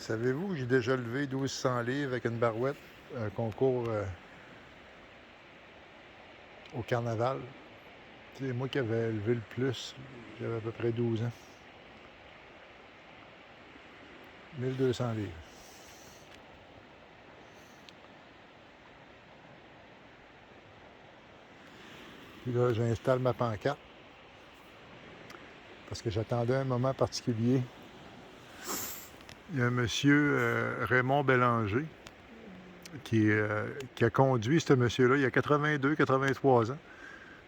Savez-vous que j'ai déjà levé 1200 livres avec une barouette, un concours au carnaval? C'est moi qui avais levé le plus, j'avais à peu près 12 ans. 1200 livres. Puis là, j'installe ma pancarte parce que j'attendais un moment particulier. Il y a un monsieur, Raymond Bélanger, qui a conduit ce monsieur-là. Il a 82-83 ans.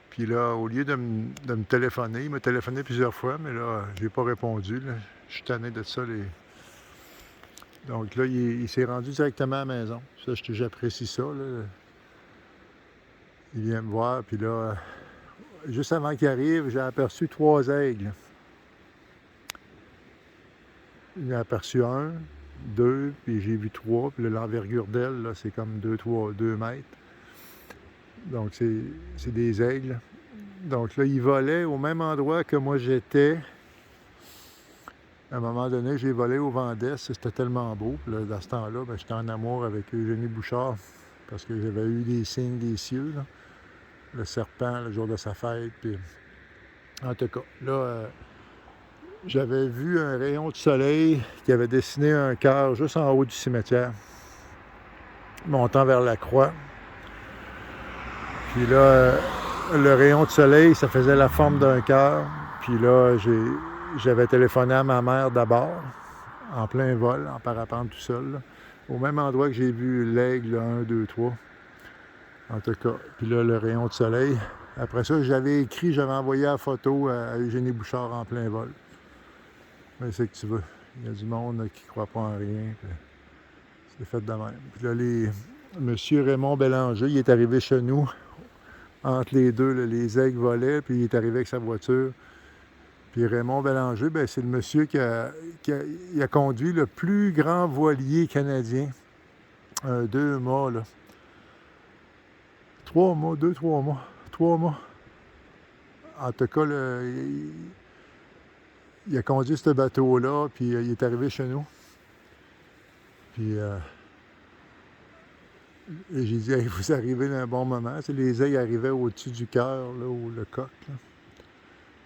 Puis là, au lieu de me téléphoner, il m'a téléphoné plusieurs fois, mais là, je n'ai pas répondu. Là. Je suis tanné de ça. Donc là, il s'est rendu directement à la maison. Ça, j'apprécie ça. Là. Il vient me voir, puis là, juste avant qu'il arrive, j'ai aperçu 3 aigles. Il a aperçu 1, 2, puis j'ai vu 3, puis l'envergure d'elle, là, c'est comme 2 mètres. Donc, c'est des aigles. Donc là, il volait au même endroit que moi j'étais. À un moment donné, j'ai volé au Vent d'Est, c'était tellement beau. Puis là, dans ce temps-là, j'étais en amour avec Eugénie Bouchard, parce que j'avais eu des signes des cieux, là. Le serpent, le jour de sa fête. Puis... En tout cas, là, j'avais vu un rayon de soleil qui avait dessiné un cœur juste en haut du cimetière, montant vers la croix. Puis là, le rayon de soleil, ça faisait la forme d'un cœur. Puis là, j'avais téléphoné à ma mère d'abord, en plein vol, en parapente tout seul, là, au même endroit que j'ai vu l'aigle 1, 2, 3. En tout cas, puis là, le rayon de soleil. Après ça, j'avais envoyé la photo à Eugénie Bouchard en plein vol. Mais c'est que tu veux. Il y a du monde là, qui ne croit pas en rien. C'est fait de même. Puis là, monsieur Raymond Bélanger, il est arrivé chez nous. Entre les deux, là, les aigles volaient, puis il est arrivé avec sa voiture. Puis Raymond Bélanger, c'est le monsieur qui a conduit le plus grand voilier canadien. 2 mois, là. 3 mois, 2-3 mois. 3 mois. En tout cas, là, il a conduit ce bateau-là, puis il est arrivé chez nous. Puis et j'ai dit, hey, vous arrivez dans un bon moment. Tu sais, les aigles arrivaient au-dessus du cœur, là, ou le coq. Là.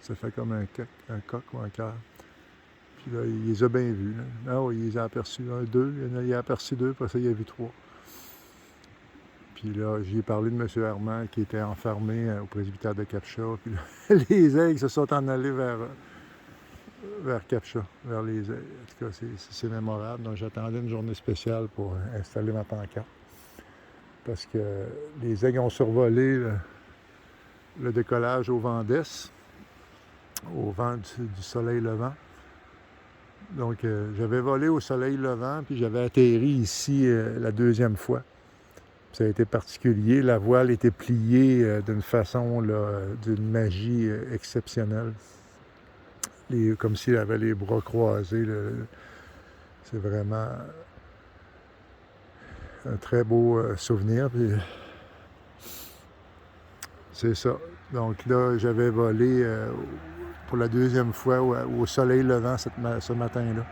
Ça fait comme un coq ou un cœur. Puis là, il les a bien vus. Là. Ah oui, il les a aperçus. 1, 2, il a aperçu 2, après ça, il a vu 3. Puis là, j'ai parlé de M. Armand qui était enfermé au presbytère de Captcha. Puis là, les aigles se sont en allés vers Captcha, vers les aigles. En tout cas, c'est mémorable. Donc, j'attendais une journée spéciale pour installer ma pancarte. Parce que les aigles ont survolé le décollage au Vent d'Est, au vent du soleil levant. Donc, j'avais volé au soleil levant, puis j'avais atterri ici la 2e fois. Ça a été particulier. La voile était pliée d'une façon, d'une magie exceptionnelle. Comme s'il avait les bras croisés. C'est vraiment un très beau souvenir. Puis, c'est ça. Donc là, j'avais volé pour la 2e fois au soleil levant ce matin-là.